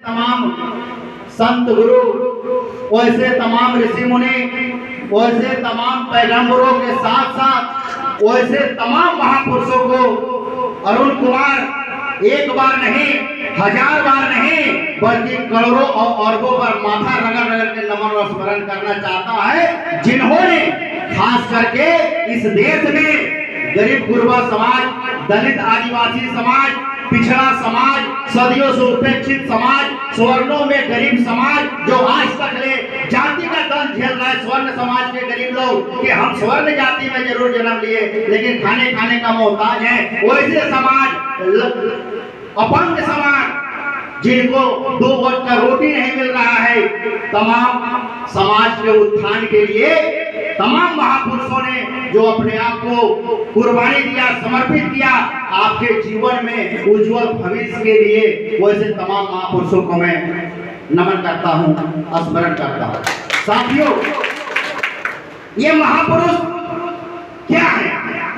तमाम संत गुरु, वैसे तमाम ऋषि मुनि, वैसे तमाम पैगंबरों के साथ साथ वैसे तमाम महापुरुषों को अरुण कुमार एक बार नहीं, 1000 बार नहीं, बल्कि करोड़ों और अरबों बार माथा रगड़ रगड़ के नमन और स्मरण करना चाहता है, जिन्होंने खास करके इस देश में गरीब गुरबा समाज, दलित आदिवासी समाज, पिछड़ा समाज, सदियों से उपेक्षित समाज, स्वर्णों में गरीब समाज जो आज तक ले जाति का दंड झेल रहा है, स्वर्ण समाज के गरीब लोग कि हम स्वर्ण जाति में जरूर जन्म लिए लेकिन खाने खाने का मोहताज है, वैसे समाज, अपंग समाज जिनको 2 वक्त का रोटी नहीं मिल रहा है, तमाम समाज के उत्थान के लिए तमाम महापुरुषों ने जो अपने आप को कुर्बानी दिया, समर्पित किया आपके जीवन में उज्जवल भविष्य के लिए, वैसे तमाम महापुरुषों को मैं नमन करता हूं, स्मरण करता हूं। साथियों, ये महापुरुष क्या है?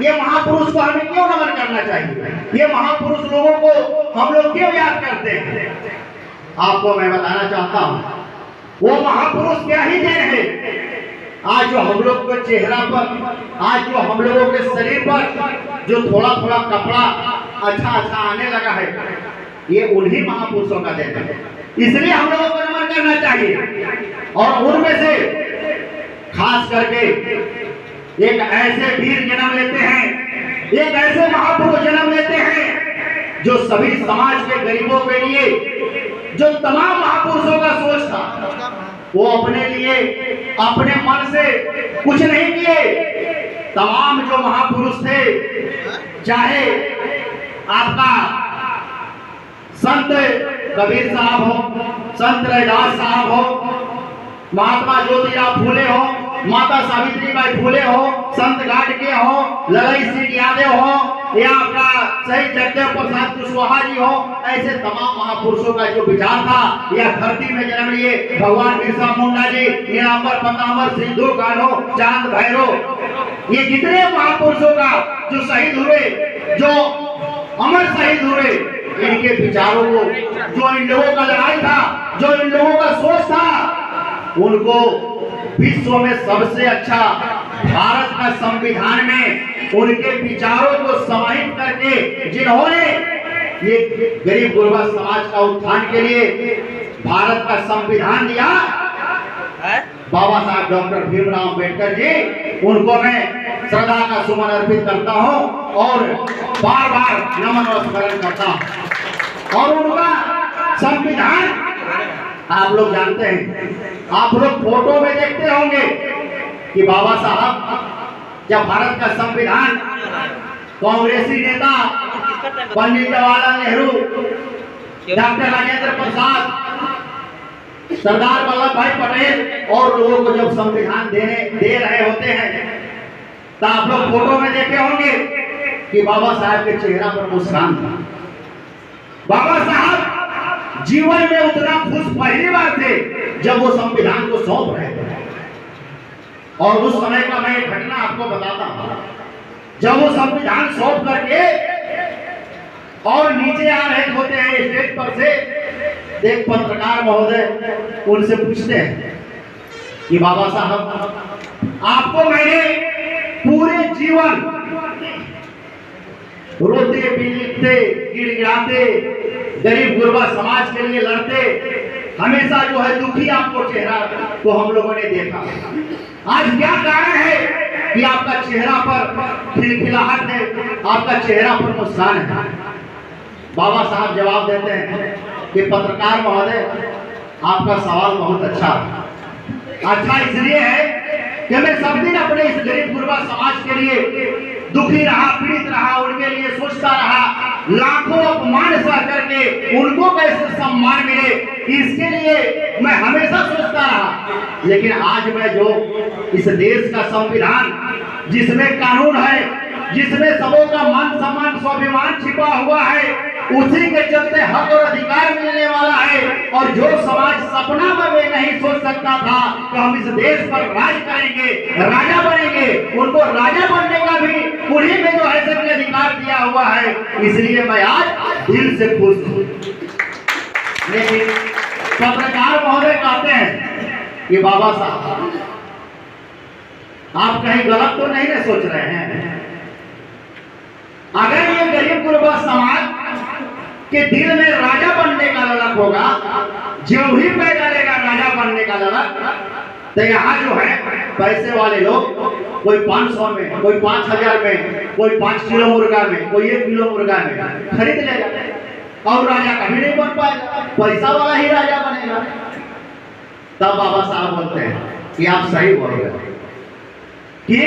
ये महापुरुष को हमें क्यों नमन करना चाहिए? ये महापुरुष लोगों को हम लोग क्यों याद करते हैं? आपको मैं बताना चाहता हूं, वो महापुरुष क्या ही देन है। आज जो हम लोग के चेहरा पर, आज जो हम लोगों के शरीर पर जो थोड़ा थोड़ा कपड़ा अच्छा आने लगा है, ये उन्हीं महापुरुषों का देन है। इसलिए हम लोगों को नमन करना चाहिए। और उनमें से खास करके एक ऐसे वीर जन्म लेते हैं, एक ऐसे महापुरुष जन्म लेते हैं जो सभी समाज के गरीबों के लिए, जो तमाम महापुरुषों का सोच था, वो अपने लिए अपने मन से कुछ नहीं किए। तमाम जो महापुरुष थे, चाहे आपका संत कबीर साहब हो, संत रैदास साहब हो, महात्मा ज्योतिराव फूले हो, माता सावित्रीबाई फूले हो, संत गाडगे हो, लड़ई सिंह यादव हो, या आपका शहीद जगदेव प्रसाद कुशवाहा जी हो, ऐसे तमाम महापुरुषों का जो विचार था, या धरती में जन्म लिए भगवान बिरसा मुंडा जी, नीलांबर पतांबर, सिंधु कान्हो, चांद भैरव, ये जितने महापुरुषों का जो शहीद हुए, जो अमर शहीद हुए, इनके विचारों को, जो इन लोगों का लड़ाई था, जो इन लोगों का सोच था, उनको विश्व में सबसे अच्छा भारत का संविधान में उनके विचारों को समाहित करके जिन्होंने ये गरीब गुरबा समाज का उत्थान के लिए भारत का संविधान दिया, बाबा साहब डॉक्टर भीमराव अंबेडकर जी, उनको मैं श्रद्धा का सुमन अर्पित करता हूं और बार बार नमन और स्मरण करता हूं। और उनका संविधान आप लोग जानते हैं, आप लोग फोटो में देखते होंगे कि बाबा साहब जब भारत का संविधान कांग्रेसी नेता पंडित जवाहरलाल नेहरू, डॉक्टर राजेंद्र प्रसाद, सरदार वल्लभ भाई पटेल और लोगों को जब संविधान दे रहे होते हैं, तो आप लोग फोटो में देखे होंगे कि बाबा साहब के चेहरा पर मुस्कान था। बाबा साहब जीवन में उतना खुश पहली बार थे जब वो संविधान को सौंप रहे थे। और उस समय का मैं एक घटना आपको बताता हूं। जब वो संविधान सौंप करके और नीचे आ रहे होते हैं स्टेज पर से, एक पत्रकार महोदय उनसे पूछते हैं कि बाबा साहब, आपको मैंने पूरे जीवन रोते पीटते गिड़गिड़ाते गरीब गुरबा समाज के लिए लड़ते, हमेशा जो है दुखी आपको चेहरा को हम लोगों ने देखा। आज क्या कारण है कि आपका चेहरा पर खिलखिलाहट है, आपका चेहरा पर मुस्कान है? बाबा साहब जवाब देते हैं कि पत्रकार महोदय, आपका सवाल बहुत अच्छा इसलिए है कि मैं सब दिन अपने इस गरीब गुरबा समाज के लिए दुखी रहा, पीड़ित रहा, उनके लिए सोचता रहा, लाखों अपमान सह करके उनको कैसे सम्मान मिले, इसके लिए मैं हमेशा सोचता रहा। लेकिन आज मैं जो इस देश का संविधान, जिसमें कानून है, जिसमें सबों का मान सम्मान स्वाभिमान छिपा हुआ है, उसी के चलते हक और अधिकार मिलने वाला है। और जो समाज सपना में वे नहीं सोच सकता था कि हम इस देश पर राज करेंगे, राजा बनेंगे, उनको राजा बनने का भी उन्हीं में जो है सभी अधिकार दिया हुआ है। इसलिए मैं आज दिल से खुश हूँ। लेकिन पत्रकार महोदय कहते हैं कि बाबा साहब आप कहीं गलत तो नहीं ना सोच रहे हैं? अगर ये गरीब गुरबा समाज के दिल में राजा बनने का ललक होगा, जो ही पैदा लेगा राजा बनने का ललक, तो यहाँ जो है पैसे वाले लोग कोई 500 में, कोई 5000 में, कोई 5 किलो मुर्गा में, कोई 1 किलो मुर्गा में खरीद लेगा और राजा कभी नहीं बन पाएगा, पैसा वाला ही राजा बनेगा। तब बाबा साहब बोलते हैं कि आप सही बोल रहे हैं कि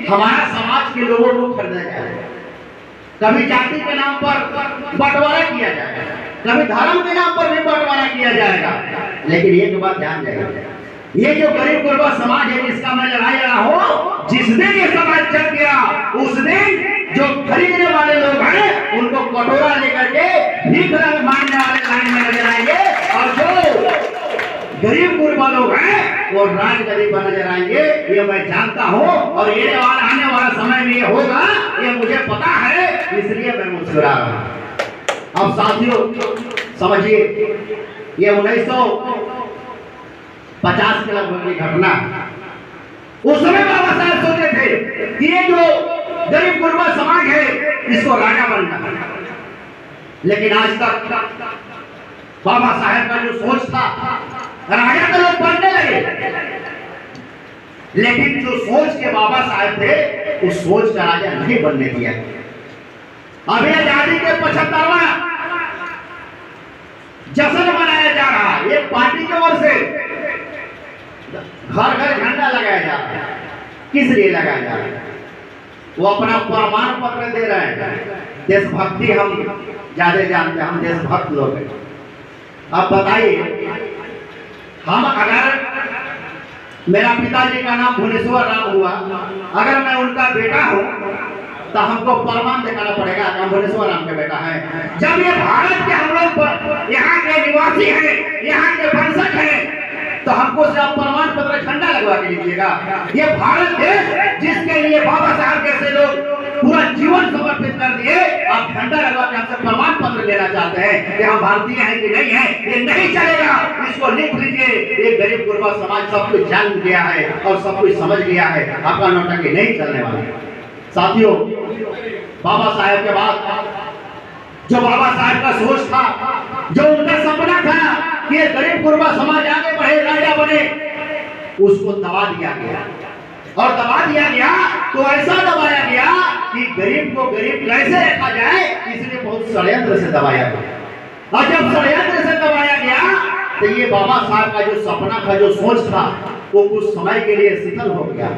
हमारा समाज के लोगों को खरीदा जाए, कभी जाति के नाम पर बंटवारा किया जाएगा, कभी धर्म के नाम पर भी बंटवारा किया जाएगा। लेकिन एक बात ध्यान जाएगा, ये जो गरीब गुरबा समाज है जिसका मैं लड़ाई लड़ा हूं, जिस दिन ये समाज चल गया उस दिन जो खरीदने वाले लोग हैं उनको कटोरा लेकर के भीख मांगने वाले लाइन में नजर आएंगे, और जो गरीब गुरबा लोग हैं वो राज गरीब नजर आएंगे। ये मैं जानता हूँ और ये आने वाला समय में ये होगा, ये मुझे पता है, इसलिए मैं मुस्कुरा रहा हूँ। अब साथियों समझिए, ये 1950 के लगभग की घटना। उस समय बाबा साहब सोचे थे कि ये जो गरीब गुरबा समाज है इसको राजा बनना है, लेकिन आज तक बाबा साहब का जो सोच था, राजा तो लोग बनने लगे, लेकिन जो सोच के बाबा साहब थे उस सोच का राजा नहीं बनने दिया। अभी आजादी के 75वां जश्न मनाया जा रहा है, एक पार्टी की ओर से घर घर झंडा लगाया जा रहा है। किस लिए लगाया जा रहा है? वो अपना प्रमाण पत्र दे रहे हैं, देशभक्ति हम ज्यादा जानते हैं, हम देशभक्त लोग हैं। अब बताइए, हम अगर मेरा पिताजी का नाम भुवनेश्वर राम हुआ, अगर मैं उनका बेटा हूं तो हमको प्रमाण दिखाना पड़ेगा कि हम भुवनेश्वर राम के बेटा हैं। जब ये भारत के हम लोग यहाँ के निवासी हैं, यहाँ के वंशज हैं, तो हमको सिर्फ प्रमाण पत्र झंडा लगवा के लीजिएगा। ये भारत देश जिसके लिए बाबा साहब जैसे लोग पूरा जीवन समर्पित कर दिए, आप झंडा लगवा के हमसे प्रमाण पत्र लेना चाहते हैं कि हम भारतीय हैं कि नहीं है? ये नहीं चलेगा, इसको लिख लीजिए। ये गरीब गुरबा समाज सब कुछ जान गया है और सब कुछ समझ गया है, आपका नौटंकी नहीं चलने वाला। साथियों, बाबा साहब के बाद जो बाबा साहब का सोच था, जो उनका सपना था कि ये गरीब गुरबा समाज आगे बढ़े, राजा बने, उसको दबा दिया गया। और दबा दिया गया तो ऐसा दबाया गया कि गरीब को गरीब कैसे रखा जाए, इसलिए बहुत षड्यंत्र से दबाया गया। और जब षड्यंत्र से दबाया गया तो ये बाबा साहब का जो सपना था, जो सोच था, वो कुछ समय के लिए शिथिल हो गया।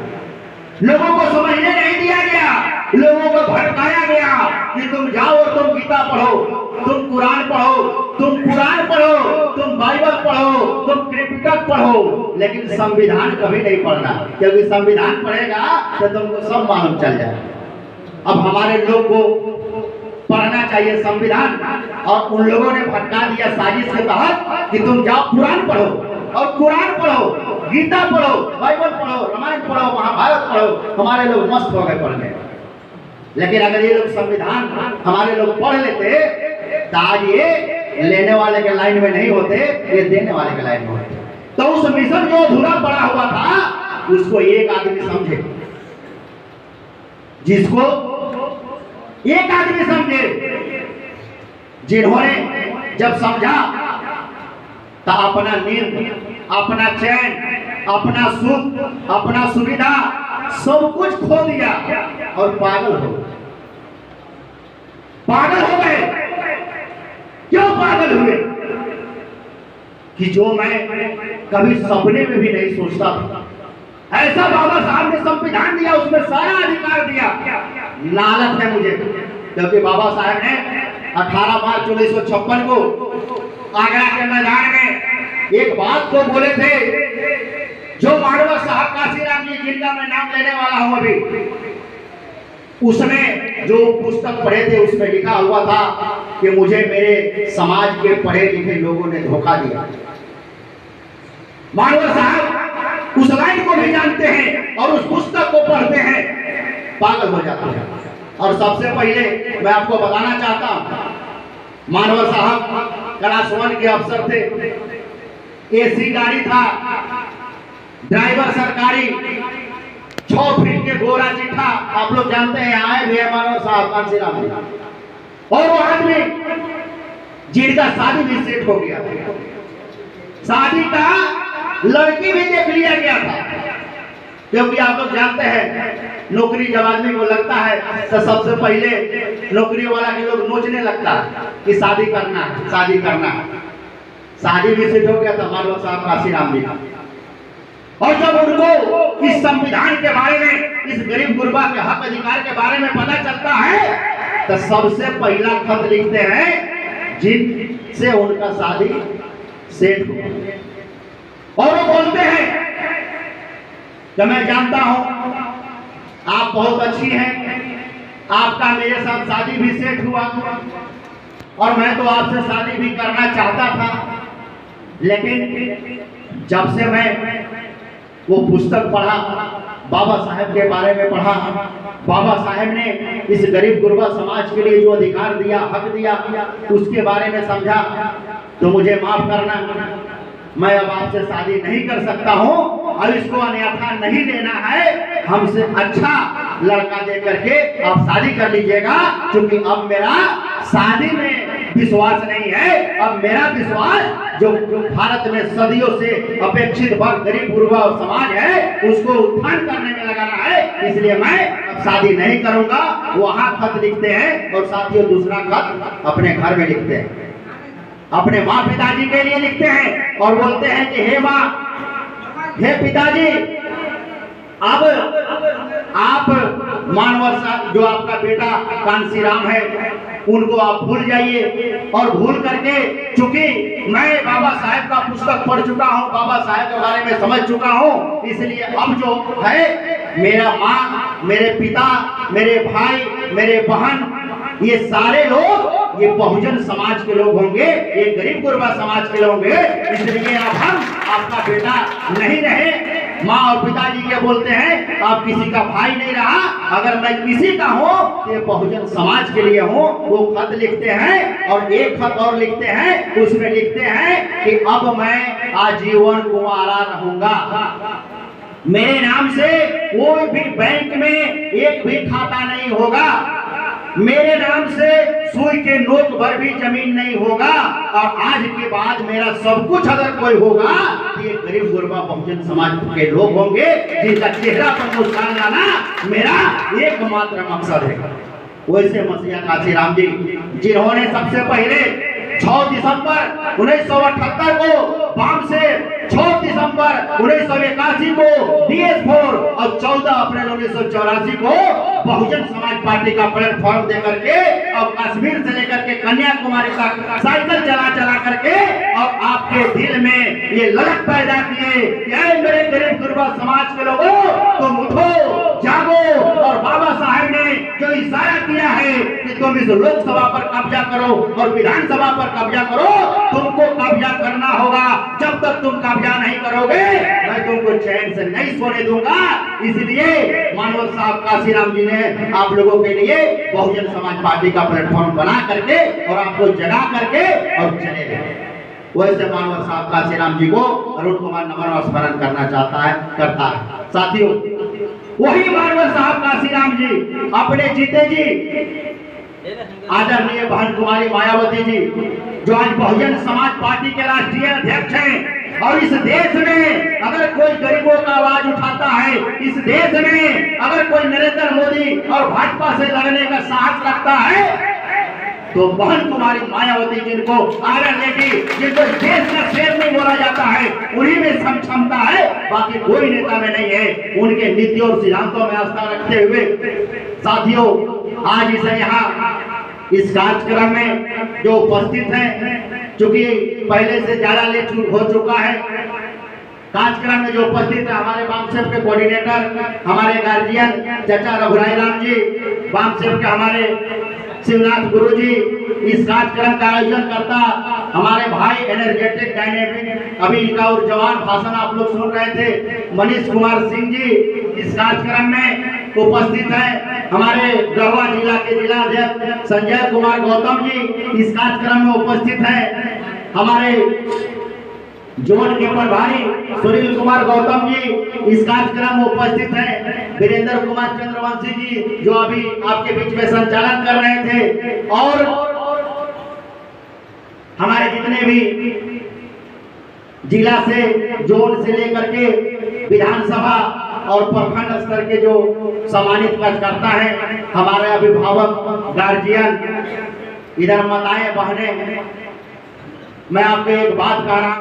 लोगों को समझने नहीं दिया गया, लोगों को भटकाया गया कि तुम जाओ और तुम गीता पढ़ो, तुम कुरान पढ़ो, तुम कुरान पढ़ो, तुम बाइबल पढ़ो, तुम त्रिपिटक पढ़ो, लेकिन संविधान कभी नहीं पढ़ना, क्योंकि संविधान पढ़ेगा तो तुमको सब मालूम चल जाए। अब हमारे लोग को पढ़ना चाहिए संविधान, और उन लोगों ने भटका दिया साजिश के तहत कि तुम जाओ कुरान पढ़ो और कुरान पढ़ो, गीता पढ़ो, बाइबल पढ़ो, रामायण पढ़ो, महाभारत पढ़ो। हमारे लोग मस्त हो गए पढ़ने। लेकिन अगर ये लोग संविधान हमारे लोग पढ़ लेते तो आज ये लेने वाले के लाइन में नहीं होते, ये देने वाले के लाइन में होते। तो उस मिशन जो अधूरा पड़ा हुआ था उसको एक आदमी समझे, जिसको एक आदमी समझे, जिन्होंने जब समझा तो अपना नींद, अपना चैन, अपना सुख, अपना सुविधा सब कुछ खो दिया और पागल हो गए। क्यों पागल हुए? कि जो मैं कभी सपने में भी नहीं सोचता था, ऐसा बाबा साहब ने संविधान दिया, उसमें सारा अधिकार दिया। लालच है मुझे, क्योंकि बाबा साहब ने 18 मार्च 1956 को आगरा के मैदान में एक बात को बोले थे, जो मानवर साहब काशीराम जी जिनका मैं नाम लेने वाला हूं अभी, उसमें जो पुस्तक पढ़े थे उसमें लिखा हुआ था कि मुझे मेरे समाज के पढ़े लिखे लोगों ने धोखा दिया। मानवर साहब उस लाइन को भी जानते हैं और उस पुस्तक को पढ़ते हैं, पागल हो जाते हैं। और सबसे पहले मैं आपको बताना चाहता हूं, मानवर साहब क्लास 1 के अफसर थे, एसी गाड़ी था, ड्राइवर सरकारी, 6 फीट के गोरा चिट्ठा। आप लोग जानते हैं आए भी है मानव साहब कांसीराम जी, और वो आदमी जिनका शादी भी सेट हो गया, शादी का लड़की भी देख लिया गया था। क्योंकि आप लोग जानते हैं नौकरी जब आदमी को लगता है तो सबसे पहले नौकरी वाला के लोग नोचने लगता है कि शादी करना है, शादी करना है। शादी भी सेट हो गया था मानव साहब कांसीराम जी का। और जब उनको इस संविधान के बारे में, इस गरीब गुरबा के हक अधिकार के बारे में पता चलता है तो सबसे पहला खत लिखते हैं जिनसे उनका शादी सेट हो। और वो बोलते हैं कि मैं जानता हूं आप बहुत अच्छी हैं, आपका मेरे साथ शादी भी सेट हुआ और मैं तो आपसे शादी भी करना चाहता था, लेकिन जब से मैं वो पुस्तक पढ़ा, बाबा साहेब के बारे में पढ़ा, बाबा साहेब ने इस गरीब गुरबा समाज के लिए जो अधिकार दिया, हक दिया, उसके बारे में समझा, तो मुझे माफ करना, मैं अब आपसे शादी नहीं कर सकता हूं और इसको अन्यथा नहीं लेना है। हमसे अच्छा लड़का दे करके आप शादी कर लीजिएगा, क्योंकि अब मेरा शादी में विश्वास नहीं है। अब मेरा विश्वास जो भारत में सदियों से अपेक्षित वर्ग गरीब गुरबा समाज है उसको उत्थान करने में लगाना है, इसलिए मैं अब शादी नहीं करूंगा। वहां खत लिखते हैं और साथियों दूसरा खत अपने घर में लिखते हैं, अपने माँ पिताजी के लिए लिखते हैं और बोलते हैं कि हे माँ, हे पिताजी, अब आप मानवर साहब जो आपका बेटा कांसीराम है उनको आप भूल जाइए, और भूल करके, चूंकि मैं बाबा साहेब का पुस्तक पढ़ चुका हूँ, बाबा साहेब के बारे में समझ चुका हूँ, इसलिए अब जो है मेरा माँ, मेरे पिता, मेरे भाई, मेरे बहन, ये सारे लोग ये बहुजन समाज के लोग होंगे, ये गरीब गुरबा समाज के लोग होंगे, इसलिए अब हम आपका बेटा नहीं रहे। माँ और पिताजी के बोलते हैं आप किसी का भाई नहीं रहा, अगर मैं किसी का हूँ तो ये बहुजन समाज के लिए हूँ। वो खत लिखते हैं और एक खत और लिखते हैं, उसमें लिखते हैं कि अब मैं आजीवन कुंवारा रहूंगा, मेरे नाम से कोई भी बैंक में एक भी खाता नहीं होगा, मेरे नाम से सुई के नोक भर भी जमीन नहीं होगा, और आज के बाद मेरा सब कुछ अगर कोई होगा तो ये गरीब गुरबा बहुजन समाज के लोग होंगे जिनका चेहरा पर मुस्कान लाना मेरा एकमात्र मकसद है। वैसे मसीहा कांसीराम जी, जिन्होंने सबसे पहले 6 दिसंबर 1978 को बाम से, 6 दिसंबर 1981 को DS4 और 14 अप्रैल 1984 को बहुजन समाज पार्टी का प्लेटफॉर्म देकर के और कश्मीर से लेकर के कन्याकुमारी तक साइकिल चला चला करके और आपके दिल में ये ललक पैदा किए कि मेरे गरीब गुरबा समाज के लोगों तुम उठो, जागो, और बाबा साहेब ने जो इशारा किया है कि तुम इस लोकसभा पर कब्जा करो और विधानसभा पर कब्जा करो, तुमको कब्जा करना होगा। जब तक तुम कब्जा नहीं करोगे मैं तुमको चैन से नहीं सोने दूंगा। इसलिए मानव साहब कांसीराम जी ने आप लोगों के लिए बहुजन समाज पार्टी का प्लेटफॉर्म बना करके और आपको जगा करके और चले गए। वैसे मानव साहब कांसीराम जी को अरुण कुमार नमन और स्मरण करना चाहता है, करता है। साथियों, वही मानव साहब कांसीराम जी अपने जीते जी आदरणीय बहन कुमारी मायावती जी, जो आज बहुजन समाज पार्टी के राष्ट्रीय अध्यक्ष हैं, और इस देश में अगर कोई गरीबों का आवाज उठाता है, इस देश में अगर कोई नरेंद्र मोदी और भाजपा से लड़ने का साहस रखता है, तो बहन कुमारी मायावती जिनको आयरन लेडी, जिनको देश का शेर नहीं बोला जाता है, उन्हीं में क्षमता है, बाकी कोई नेता में नहीं है। उनके नीति और सिद्धांतों में आस्था रखते हुए साथियों, आज इसे यहाँ इस कार्यक्रम में जो उपस्थित हैं, चूंकि पहले से ज्यादा लेट हो चुका है, कार्यक्रम में जो उपस्थित है हमारे वामसेव के कोऑर्डिनेटर, हमारे गार्जियन चाचा रघुराई राम जी, वामसेव के हमारे शिवनाथ गुरु जी, इस कार्यक्रम का आयोजन करता हमारे भाई एनर्जेटिक डायनेमिक, अभी इनका और जवान भाषण आप लोग सुन रहे थे, मनीष कुमार सिंह जी इस कार्यक्रम में उपस्थित है। हमारे गढ़वा जिला के जिला अध्यक्ष संजय कुमार गौतम जी इस कार्यक्रम में उपस्थित है। हमारे जोन के प्रभारी सुनील कुमार गौतम जी इस कार्यक्रम में उपस्थित हैं, वीरेंद्र कुमार चंद्रवंशी जी जो अभी आपके बीच में संचालन कर रहे थे, और हमारे जितने भी जिला से, जोन से लेकर के विधानसभा और प्रखंड स्तर के जो सम्मानित कार्यकर्ता हैं, हमारे अभिभावक, गार्जियन, इधर माताएं, बहनें, मैं आपको एक बात कह रहा हूं।